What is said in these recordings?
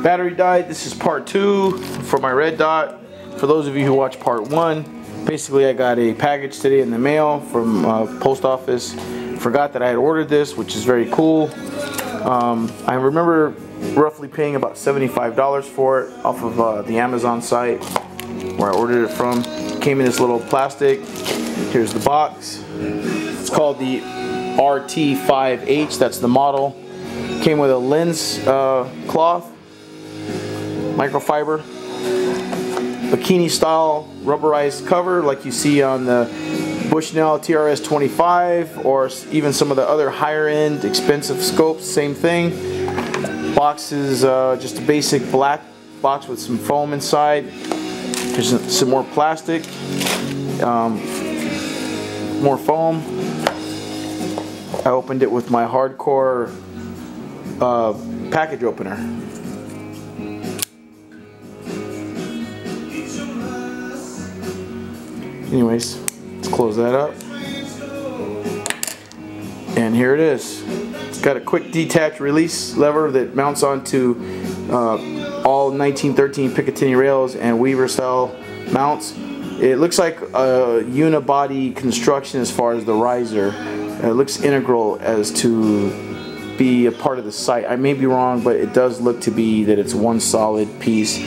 battery died. This is part 2 for my Red Dot. For those of you who watched part 1, basically I got a package today in the mail from post office. Forgot that I had ordered this, which is very cool. I remember roughly paying about $75 for it off of the Amazon site where I ordered it from. Came in this little plastic. Here's the box. It's called the RT5H, that's the model. Came with a lens cloth, microfiber, bikini style rubberized cover like you see on the Bushnell TRS-25 or even some of the other higher end expensive scopes, same thing. Box is just a basic black box with some foam inside. There's some more plastic, more foam. I opened it with my hardcore package opener. Anyways, let's close that up. And here it is. It's got a quick detach release lever that mounts onto all 1913 Picatinny rails and Weaver style mounts. It looks like a unibody construction as far as the riser. It looks integral as to be a part of the site. I may be wrong, but it does look to be that it's one solid piece.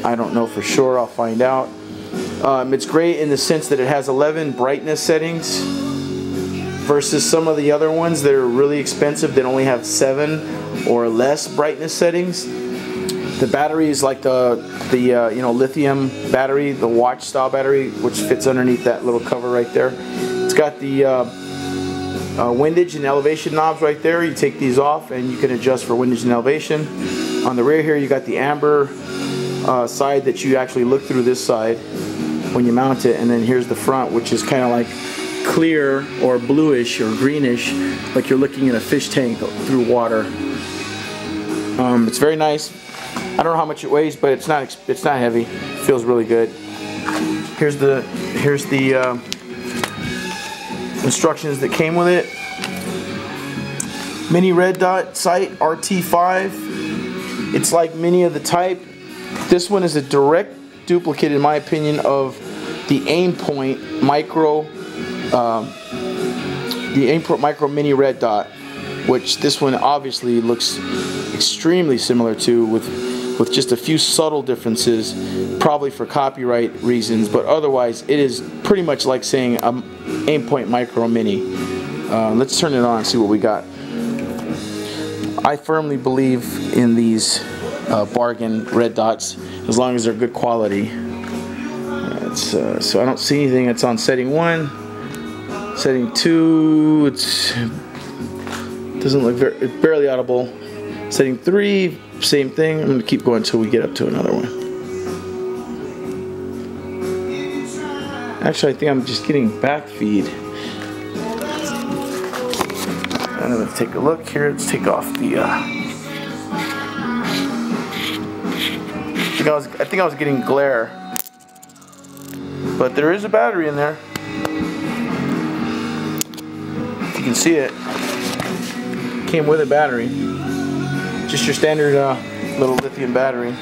I don't know for sure. I'll find out. It's great in the sense that it has 11 brightness settings versus some of the other ones that are really expensive that only have 7 or less brightness settings. The battery is like the lithium battery, the watch style battery, which fits underneath that little cover right there. It's got the windage and elevation knobs right there. You take these off and you can adjust for windage and elevation. On the rear here you got the amber side that you actually look through this side when you mount it, and then here's the front, which is kind of like clear or bluish or greenish, like you're looking in a fish tank through water. It's very nice. I don't know how much it weighs, but it's not heavy. It feels really good. Here's the instructions that came with it. Mini Red Dot sight RT5. It's like many of the type. This one is a direct duplicate, in my opinion, of the Aimpoint Micro, Mini Red Dot, which this one obviously looks extremely similar to, with just a few subtle differences, probably for copyright reasons, but otherwise it is pretty much like saying Aimpoint Micro Mini. Let's turn it on and see what we got. I firmly believe in these bargain Red Dots as long as they're good quality. So I don't see anything. It's on setting 1, setting 2. It doesn't look it's barely audible. Setting 3, same thing. I'm going to keep going until we get up to another one. Actually, I think I'm just getting back feed. I'm going to take a look here. Let's take off the. I think I was getting glare, but there is a battery in there. If you can see it, came with a battery. Just your standard little lithium battery.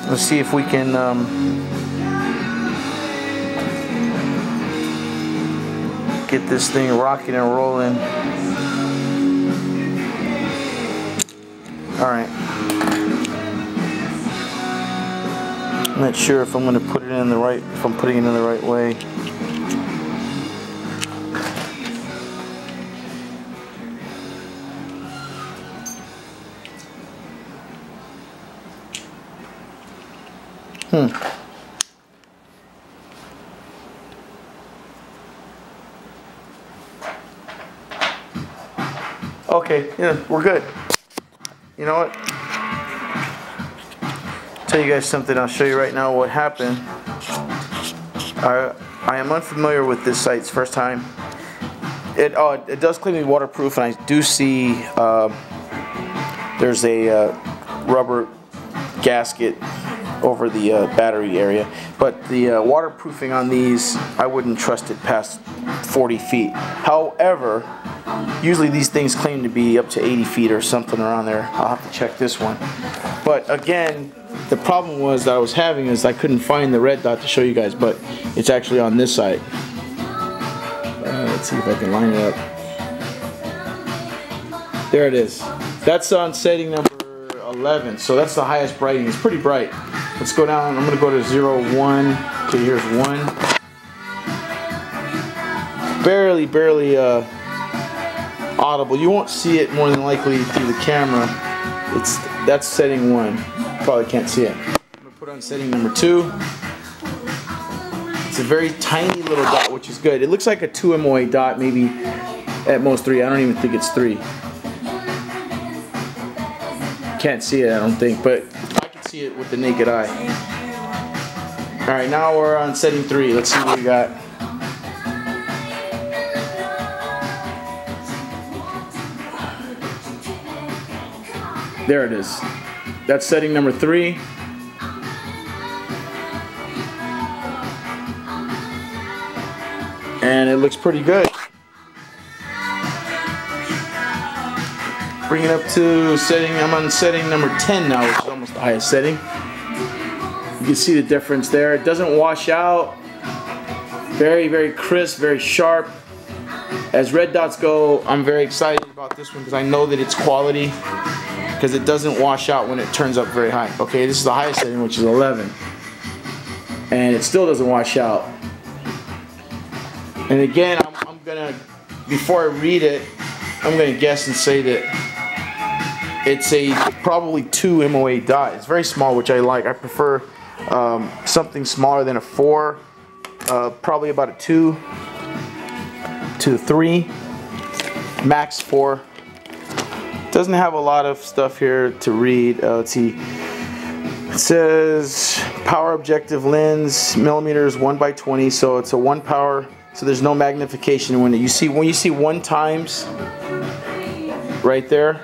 Let's see if we can get this thing rocking and rolling. Alright. I'm not sure if I'm going to put it in the right, if I'm putting it in the right way. Okay, yeah, we're good. You know what? Tell you guys something. I'll show you right now what happened. I am unfamiliar with this site. It's first time. It does claim to be waterproof, and I do see there's a rubber gasket over the battery area, but the waterproofing on these, I wouldn't trust it past 40 feet. However, Usually these things claim to be up to 80 feet or something around there. I'll have to check this one. But again, the problem was that I was having is I couldn't find the red dot to show you guys, but it's actually on this side. Let's see if I can line it up. There it is. That's on setting number 11, so that's the highest brightening. It's pretty bright. Let's go down. I'm going to go to 0, 1. Okay, here's 1. Barely audible. You won't see it more than likely through the camera. That's setting 1. Probably can't see it. I'm going to put on setting number 2. It's a very tiny little dot, which is good. It looks like a 2 MOA dot, maybe at most 3. I don't even think it's 3. Can't see it, I don't think, but I can see it with the naked eye. Alright, now we're on setting 3. Let's see what we got. There it is. That's setting number 3. And it looks pretty good. Bring it up to setting, I'm on setting number 10 now, which is almost the highest setting. You can see the difference there. It doesn't wash out. Very crisp, very sharp. As red dots go, I'm very excited about this one because I know that it's quality, because it doesn't wash out when it turns up very high. Okay, this is the highest setting, which is 11. And it still doesn't wash out. And again, I'm gonna, before I read it, I'm gonna guess and say that it's a probably 2 MOA dot. It's very small, which I like. I prefer something smaller than a 4. Probably about a 2 to 3, max 4. Doesn't have a lot of stuff here to read. Let's see. It says power objective lens, millimeters 1/20. So it's a 1 power. So there's no magnification when you see 1 times right there.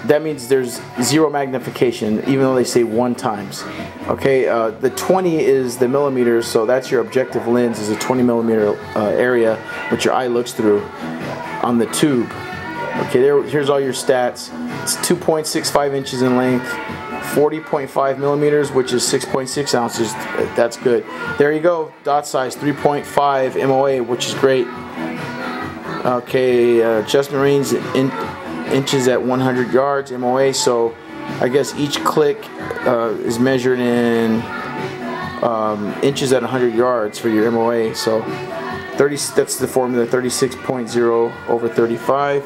That means there's 0 magnification, even though they say 1 times. Okay, the 20 is the millimeters, so that's your objective lens, is a 20 millimeter area which your eye looks through on the tube. Okay, here's all your stats. It's 2.65 inches in length, 40.5 millimeters, which is 6.6 ounces. That's good. There you go. Dot size 3.5 MOA, which is great. Okay, adjustment range in inches at 100 yards MOA. So I guess each click is measured in inches at 100 yards for your MOA. So 30. That's the formula. 36.0 over 35.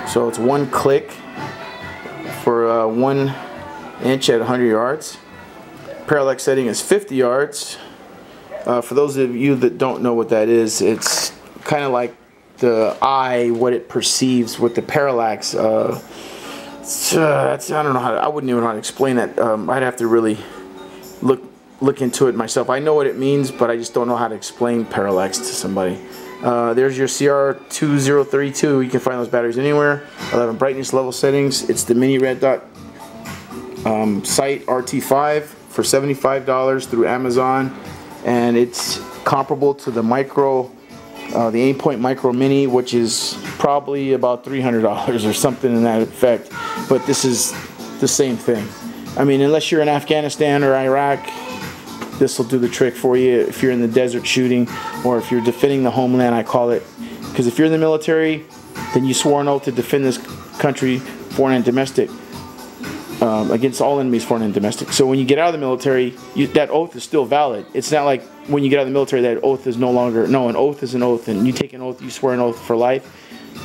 So it's 1 click for 1 inch at 100 yards. Parallax setting is 50 yards. For those of you that don't know what that is, it's kind of like the eye, what it perceives with the parallax. I don't know how I wouldn't even know how to explain that. I'd have to really look into it myself. I know what it means, but I just don't know how to explain parallax to somebody. There's your CR2032. You can find those batteries anywhere. 11 brightness level settings. It's the mini red dot sight RT5 for $75 through Amazon, and it's comparable to the micro, the Aimpoint Micro Mini, which is probably about $300 or something in that effect. But this is the same thing. I mean, unless you're in Afghanistan or Iraq, this will do the trick for you. If you're in the desert shooting, or if you're defending the homeland, I call it, because if you're in the military, then you swore an oath to defend this country, foreign and domestic, against all enemies, foreign and domestic. So when you get out of the military, that oath is still valid. It's not like when you get out of the military that oath is no longer. No, an oath is an oath, and you take an oath, you swear an oath for life.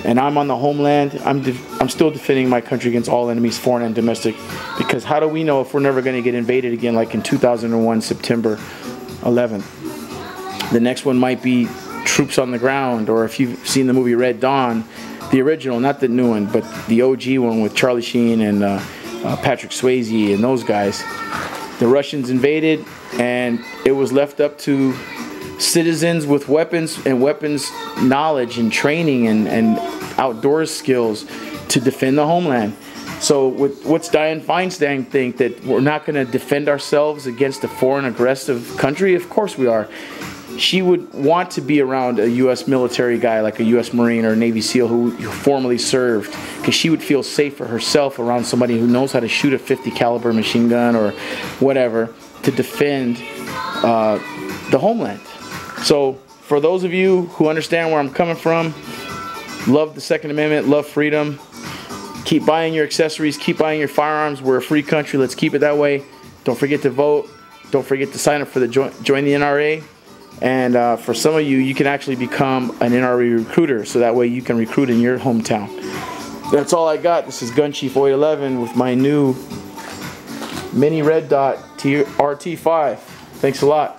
And I'm on the homeland. I'm still defending my country against all enemies, foreign and domestic. Because how do we know if we're never going to get invaded again, like in 2001, September 11th? The next one might be troops on the ground, or if you've seen the movie Red Dawn, the original, not the new one, but the OG one with Charlie Sheen and Patrick Swayze and those guys. The Russians invaded, and it was left up to citizens with weapons and weapons knowledge and training and outdoors skills to defend the homeland. So what's Dianne Feinstein think, that we're not going to defend ourselves against a foreign aggressive country? Of course we are. she would want to be around a U.S. military guy like a U.S. Marine or a Navy SEAL who formerly served, because she would feel safer herself around somebody who knows how to shoot a .50 caliber machine gun or whatever to defend the homeland. So for those of you who understand where I'm coming from, love the Second Amendment, love freedom, keep buying your accessories, keep buying your firearms. We're a free country. Let's keep it that way. Don't forget to vote. Don't forget to sign up for the join the NRA. And for some of you, you can actually become an NRA recruiter, so that way you can recruit in your hometown. That's all I got. This is Gun Chief 0811 with my new Mini Red Dot RT5. Thanks a lot.